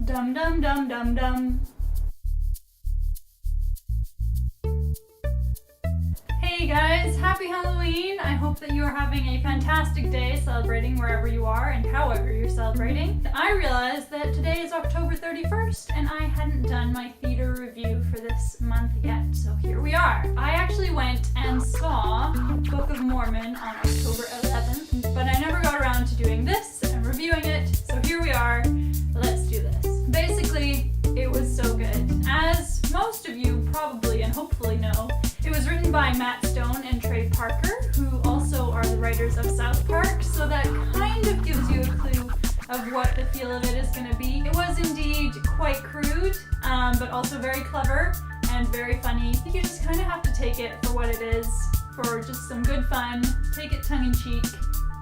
Dum dum dum dum dum. Hey guys, happy Halloween! I hope that you are having a fantastic day celebrating wherever you are and however you're celebrating. I realized that today is October 31st and I hadn't done my theater review for this month yet, so here we are. I actually went and saw Book of Mormon on October 11th, but I never got around to doing this and reviewing it, so here we are. Let's do this. Basically, it was so good. As most of you probably and hopefully know, it was written by Matt Stone and Trey Parker, who also are the writers of South Park, so that kind of gives you a clue of what the feel of it is going to be. It was indeed quite crude, but also very clever and very funny. I think you just kind of have to take it for what it is, for just some good fun, take it tongue-in-cheek,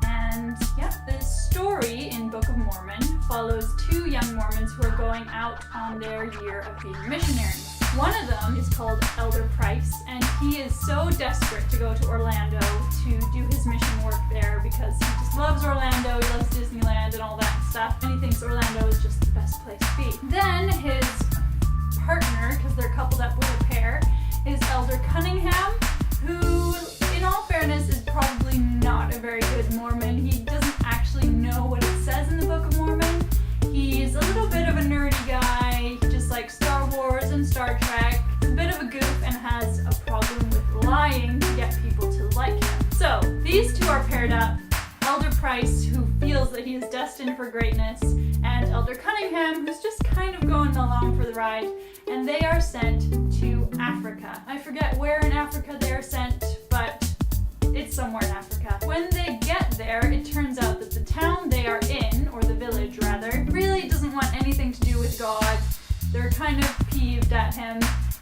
and yeah. The story in Book of Mormon follows two young Mormons who are going out on their year of being missionaries. One of them is called Elder Price, and he is so desperate to go to Orlando to do his mission work there because he just loves Orlando, he loves Disneyland and all that stuff, and he thinks Orlando is just the best place to be. Then his partner, because they're coupled up with a pair, is Elder Cunningham, who, in all fairness, is probably not a very good Mormon. He doesn't actually know what it says in the Book of Mormon. He's a little bit of a nerdy guy. He just likes Star Wars and Star Trek. He's a bit of a goof and has a problem with lying to get people to like him. So these two are paired up. Elder Price, who feels that he is destined for greatness, and Elder Cunningham, who's just kind of going along for the ride, and they are sent to Africa. I forget where in Africa they are sent, but it's somewhere in Africa. When they get there, it turns out that the town they are in, or the village rather, really doesn't want anything to do with God. They're kind of peeved at him,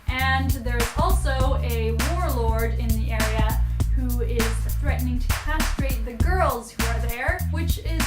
and there's also a warlord in the area who is threatening to castrate the girls who are there, which is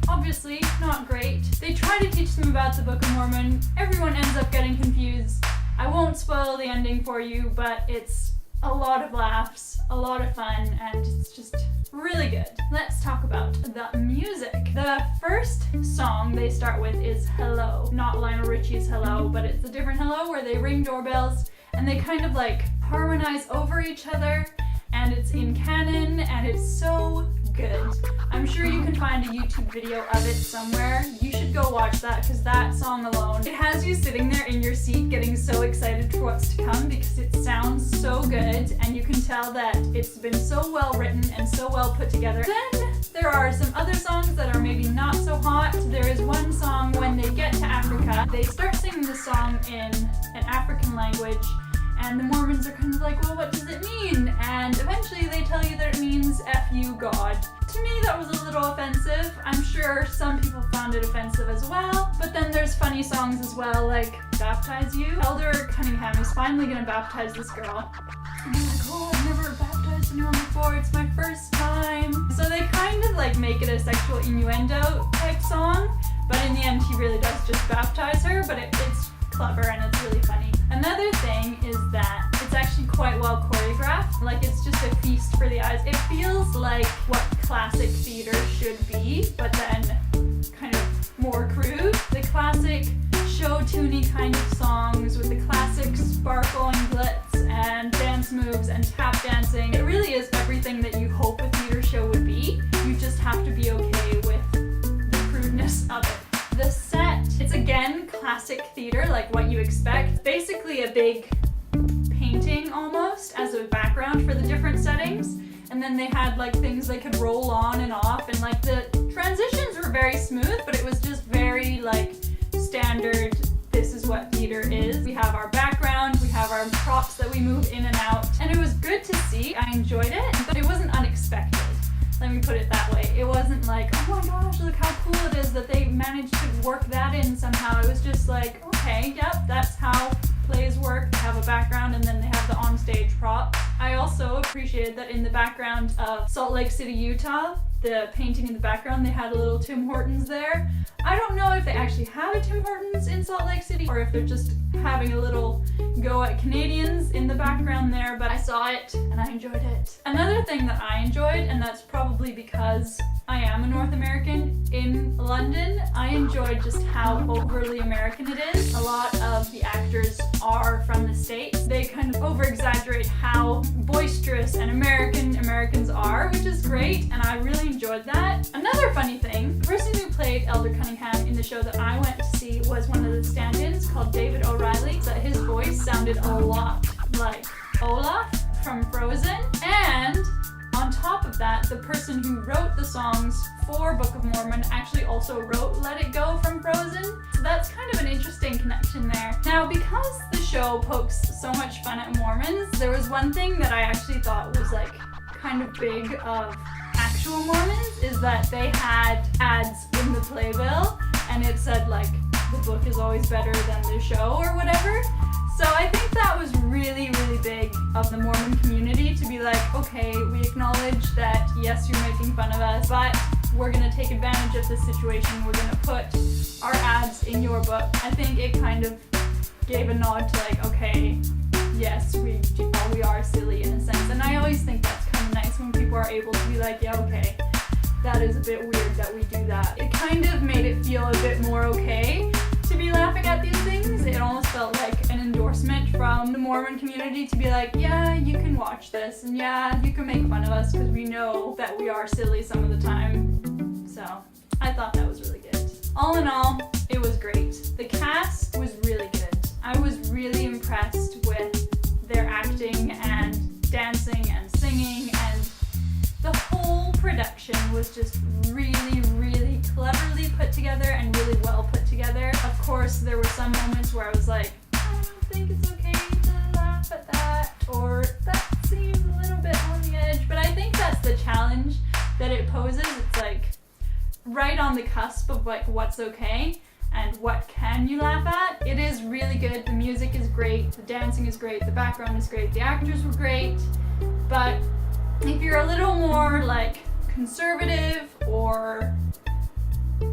obviously not great. They try to teach them about the Book of Mormon. Everyone ends up getting confused. I won't spoil the ending for you, but it's a lot of laughs, a lot of fun, and it's just really good. Let's talk about the music. The first song they start with is Hello. Not Lionel Richie's Hello, but it's a different Hello where they ring doorbells and they kind of like harmonize over each other, and it's in canon and it's so good. I'm sure you can find a YouTube video of it somewhere. You should go watch that because that song alone, it has you sitting there in your seat getting so excited for what's to come because it sounds so good and you can tell that it's been so well written and so well put together. Then there are some other songs that are maybe not so hot. There is one song when they get to Africa. They start singing the song in an African language, and the Mormons are kind of like, well, what does it mean? And eventually they tell you that it means F you, God. To me, that was a little offensive. I'm sure some people found it offensive as well. But then there's funny songs as well, like Baptize You. Elder Cunningham is finally going to baptize this girl. And they're like, oh, I've never baptized anyone before. It's my first time. So they kind of like make it a sexual innuendo type song. But in the end, he really does just baptize her. But it's clever and it's really funny. Another thing is that it's actually quite well choreographed. Like, it's just a feast for the eyes. It feels like what classic theater should be, but then kind of more crude. The classic show-tuney kind of songs with the classic sparkle and glitz and dance moves and tap dancing. It really is everything that you hope a theater show would be. You just have to be okay with the crudeness of it. The set, it's again classic theater, like what you expect. Basically a big painting almost as a background for the different settings. And then they had like things they could roll on and off, and like the transitions were very smooth, but it was just very like standard, this is what theater is. We have our background, we have our props that we move in and out, and it was good to see. I enjoyed it, but it wasn't unexpected. Let me put it that way. It wasn't like, oh my gosh, look how cool it is that they managed to work that in somehow. It was just like, okay, yep, that's how plays work. They have a background and then they have the onstage props. I also appreciated that in the background of Salt Lake City, Utah, the painting in the background, they had a little Tim Hortons there. I don't know if they actually have a Tim Hortons in Salt Lake City or if they're just having a little go at Canadians in the background there, but I saw it and I enjoyed it. Another thing that I enjoyed, and that's probably because I am a North American in London, I enjoyed just how overly American it is. A lot of the actors are from the States. They kind of over-exaggerate how boisterous and Americans are, which is great, and I really enjoyed that. Another funny thing, the person who played Elder Cunningham in the show that I went to see was one of the stand-ins called David O'Reilly, so his voice sounded a lot like Olaf from Frozen, and on top of that, the person who wrote the songs for Book of Mormon actually also wrote Let It Go from Frozen. So that's kind of an interesting connection there. Now, because the show pokes so much fun at Mormons, there was one thing that I actually thought was like kind of big of actual Mormons, is that they had ads in the playbill and it said like, the book is always better than the show or whatever. So I think that was really, really big of the Mormon community to be like, okay, we acknowledge that, yes, you're making fun of us, but we're going to take advantage of this situation. We're going to put our ads in your book. I think it kind of gave a nod to like, okay, yes, we are silly in a sense. And I always think that's kind of nice when people are able to be like, yeah, okay, that is a bit weird that we do that. It kind of made it feel a bit more okay to be laughing at these things. It almost felt like an endorsement from the Mormon community to be like, yeah, you can watch this, and yeah, you can make fun of us because we know that we are silly some of the time. So I thought that was really good. All in all, it was great. The cast was really good. I was really impressed with their acting and dancing and singing, and the whole production was just really, really cleverly put together and really well put together. Of course, there were some moments where I was like, I don't think it's okay to laugh at that, or that seems a little bit on the edge, but I think that's the challenge that it poses. It's like right on the cusp of like what's okay and what can you laugh at. It is really good. The music is great, the dancing is great, the background is great, the actors were great, but if you're a little more like conservative or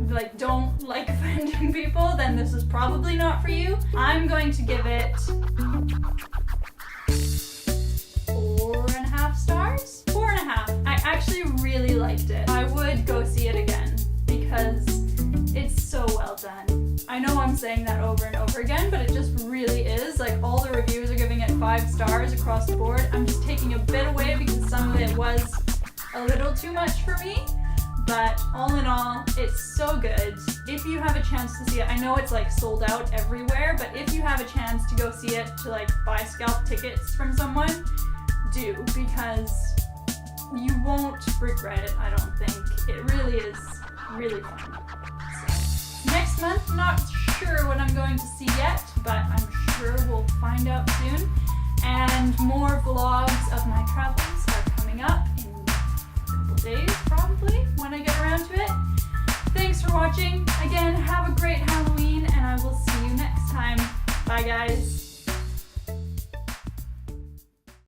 like don't like offending people, then this is probably not for you. I'm going to give it 4.5 stars. 4.5. I actually really liked it. I would go see it again because it's so well done. I know I'm saying that over and over again, but it just really is. Like, all the reviews are giving it 5 stars across the board. I'm just taking a bit away because some of it was a little too much for me. But all in all, it's so good. If you have a chance to see it, I know it's like sold out everywhere, but if you have a chance to go see it, to like buy scalp tickets from someone, do, because you won't regret it, I don't think. It really is really fun. So, next month, not sure what I'm going to see yet, but I'm sure we'll find out soon. And more vlogs of my travels are coming up in a couple days, probably, when I get around to it. Thanks for watching. Again, have a great Halloween, and I will see you next time. Bye, guys.